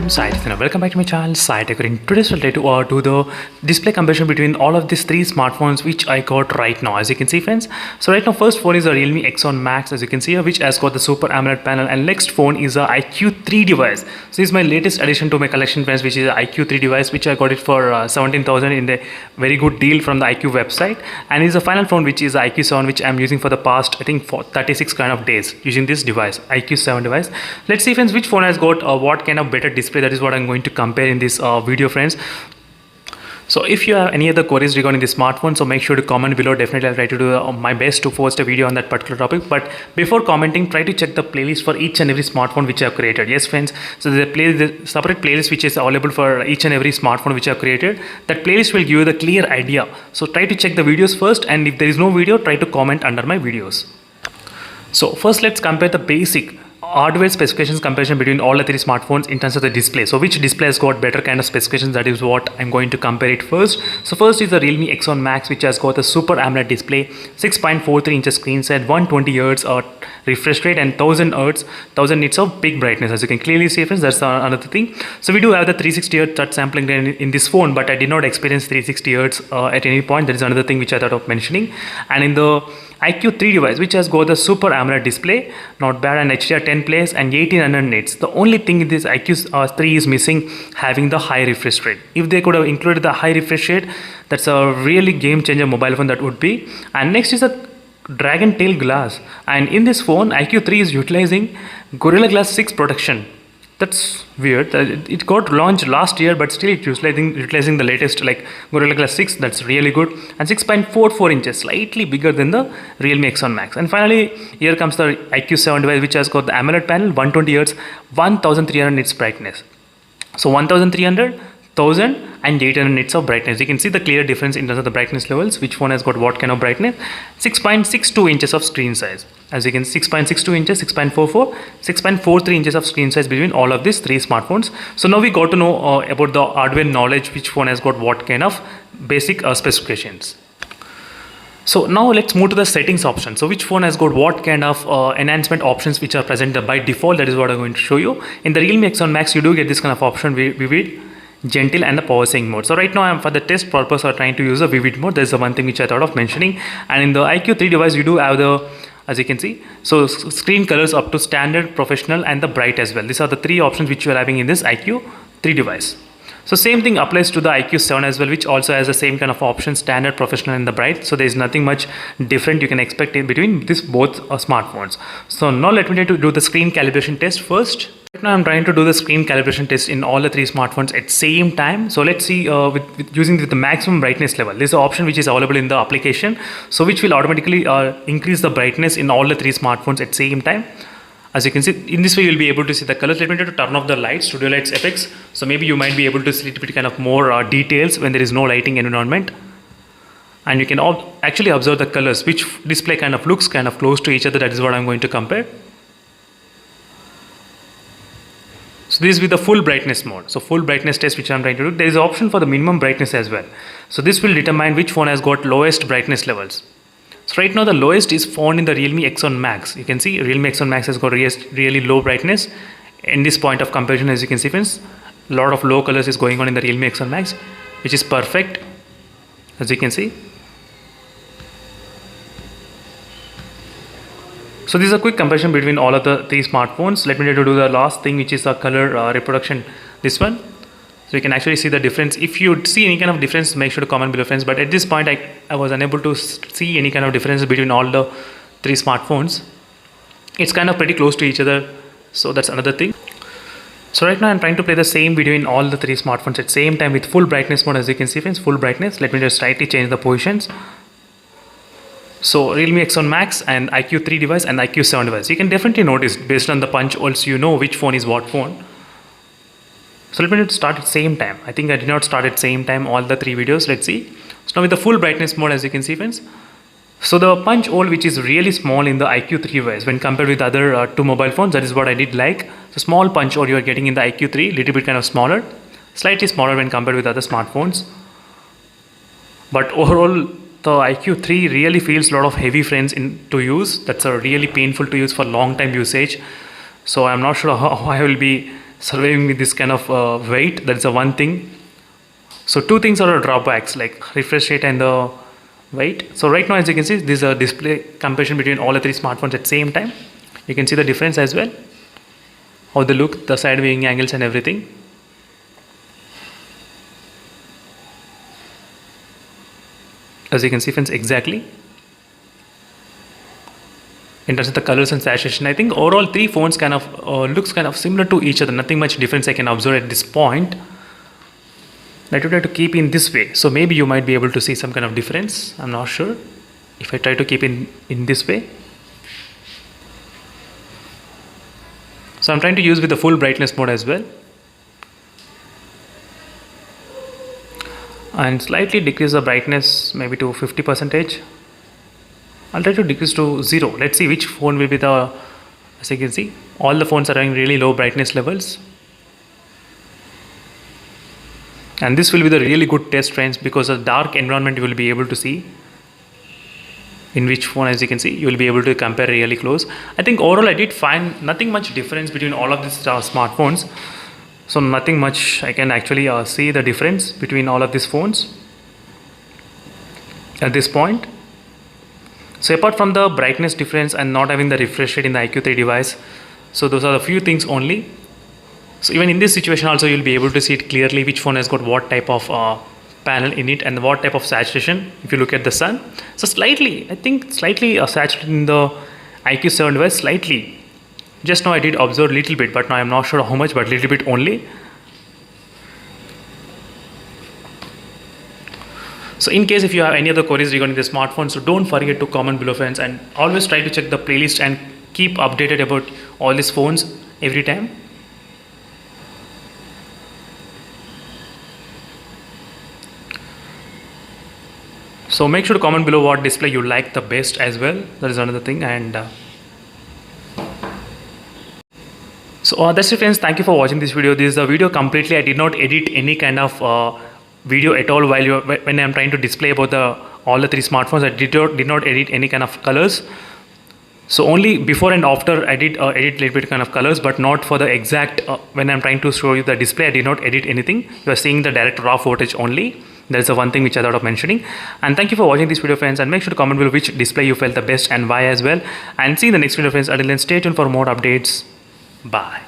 I'm Sai and welcome back to my channel Sai Tech. In today's video to do the display comparison between all of these three smartphones which I got right now. As you can see, friends, so right now first phone is a Realme X7 Max, as you can see here, which has got the Super AMOLED panel, and next phone is a iQOO device. So this is my latest addition to my collection, friends, which is a iQOO device, which I got it for 17,000 in the very good deal from the iQOO website, and is a final phone which is the iQOO which I'm using for the past I think for 36 kind of days using this device, iQOO device. Let's see, friends, which phone has got what kind of better display. That is what I'm going to compare in this video, friends. So if you have any other queries regarding the smartphone, so make sure to comment below. Definitely I'll try to do my best to post a video on that particular topic. But before commenting, try to check the playlist for each and every smartphone which I have created. Yes, friends, so the separate playlist which is available for each and every smartphone which I have created. That playlist will give you the clear idea. So try to check the videos first, and if there is no video, try to comment under my videos. So first let's compare the basic hardware specifications comparison between all the three smartphones in terms of the display. So which display has got better kind of specifications, that is what I'm going to compare it first. So first is the Realme X7 Max, which has got a Super AMOLED display, 6.43 inches screen size, 120 Hz refresh rate, and 1000 nits of peak brightness. As you can clearly see, friends, that's another thing. So we do have the 360 Hz touch sampling in this phone, but I did not experience 360 Hz at any point. That is another thing which I thought of mentioning. And in the iQOO device, which has got the Super AMOLED display, not bad, and HDR10 plays and 1800 nits. The only thing in this iQOO 3 is missing having the high refresh rate. If they could have included the high refresh rate, that's a really game changer mobile phone that would be. And next is a dragon tail glass, and in this phone iQOO 3 is utilizing Gorilla Glass 6 protection. That's weird. It got launched last year, but still it's utilizing the latest like Gorilla Glass 6. That's really good. And 6.44 inches, slightly bigger than the Realme X7 Max. And finally, here comes the iQOO 7 device, which has got the AMOLED panel, 120 Hz, 1300 nits brightness. So 1300, 1000 and 800 nits of brightness. You can see the clear difference in terms of the brightness levels, which phone has got what kind of brightness. 6.62 inches of screen size. As you can see, 6.62 inches, 6.44, 6.43 inches of screen size between all of these three smartphones. So now we got to know about the hardware knowledge, which phone has got what kind of basic specifications. So now let's move to the settings option. So which phone has got what kind of enhancement options which are present by default. That is what I'm going to show you. In the Realme X7 Max, you do get this kind of option, vivid, gentle, and the power sync mode. So right now I'm for the test purpose are trying to use a vivid mode. That's the one thing which I thought of mentioning. And in the iQOO device, you do have the, as you can see, so screen colors up to standard, professional, and the bright as well. These are the three options which you are having in this iQOO device. So same thing applies to the iQOO 7 as well, which also has the same kind of option, standard, professional, and the bright. So there is nothing much different you can expect in between these both smartphones. So now let me do the screen calibration test first. Right now I'm trying to do the screen calibration test in all the three smartphones at same time. So let's see with using the maximum brightness level. This is an option which is available in the application, so which will automatically increase the brightness in all the three smartphones at same time. As you can see, in this way you'll be able to see the colors. Let me try to turn off the lights, studio lights effects, so maybe you might be able to see a little bit kind of more details when there is no lighting environment. And you can actually observe the colors, which display kind of looks kind of close to each other. That is what I'm going to compare. So this is with the full brightness mode. So full brightness test which I'm trying to do. There is an option for the minimum brightness as well. So this will determine which phone has got lowest brightness levels. So right now the lowest is found in the Realme X7 Max. You can see Realme X7 Max has got really low brightness. In this point of comparison, as you can see, friends, a lot of low colors is going on in the Realme X7 Max, which is perfect, as you can see. So this is a quick comparison between all of the three smartphones. Let me try to do the last thing, which is the color reproduction, this one. So you can actually see the difference. If you see any kind of difference, make sure to comment below, friends. But at this point, I was unable to see any kind of difference between all the three smartphones. It's kind of pretty close to each other. So that's another thing. So right now I'm trying to play the same video in all the three smartphones at same time with full brightness mode. As you can see, friends, full brightness. Let me just slightly change the positions. So Realme X7 Max and iQOO device and iQOO 7 device. You can definitely notice based on the punch holes, you know which phone is what phone. So let me start at same time. I think I did not start at same time all the three videos. Let's see. So now with the full brightness mode, as you can see, friends. So the punch hole which is really small in the iQOO device when compared with other two mobile phones, that is what I did like. So small punch hole you are getting in the iQOO, little bit kind of smaller, slightly smaller when compared with other smartphones. But overall, the iQOO really feels a lot of heavy, friends, to use. That's a really painful to use for long time usage. So I'm not sure how I will be surviving with this kind of weight. That is the one thing. So two things are drawbacks, like refresh rate and the weight. So right now, as you can see, this is a display comparison between all the three smartphones at the same time. You can see the difference as well, how they look, the side viewing angles and everything. As you can see, friends, exactly in terms of the colors and saturation, I think overall three phones kind of looks kind of similar to each other. Nothing much difference I can observe at this point. I would try to keep in this way, so maybe you might be able to see some kind of difference. I'm not sure if I try to keep in this way. So I'm trying to use with the full brightness mode as well, and slightly decrease the brightness maybe to 50%. I'll try to decrease to 0. Let's see which phone will be the, as you can see, all the phones are having really low brightness levels. And this will be the really good test, friends, because of dark environment you will be able to see in which phone, as you can see, you will be able to compare really close. I think overall I did find nothing much difference between all of these smartphones. So nothing much I can actually see the difference between all of these phones at this point. So apart from the brightness difference and not having the refresh rate in the iQOO 3 device, so those are the few things only. So even in this situation also you'll be able to see it clearly which phone has got what type of panel in it and what type of saturation if you look at the sun. So slightly, I think slightly saturated in the iQOO 7 device, slightly. Just now I did observe a little bit, but now I'm not sure how much, but little bit only. So in case if you have any other queries regarding the smartphone, so don't forget to comment below, friends, and always try to check the playlist and keep updated about all these phones every time. So make sure to comment below what display you like the best as well. That is another thing. And so that's it, friends. Thank you for watching this video. This is a video completely. I did not edit any kind of video at all when I'm trying to display about all the three smartphones. I did not edit any kind of colors. So only before and after I did edit little bit kind of colors, but not for the exact when I'm trying to show you the display. I did not edit anything. You are seeing the direct raw footage only. That is the one thing which I thought of mentioning. And thank you for watching this video, friends, and make sure to comment below which display you felt the best and why as well. And see you in the next video, friends. Until then, stay tuned for more updates. Bye.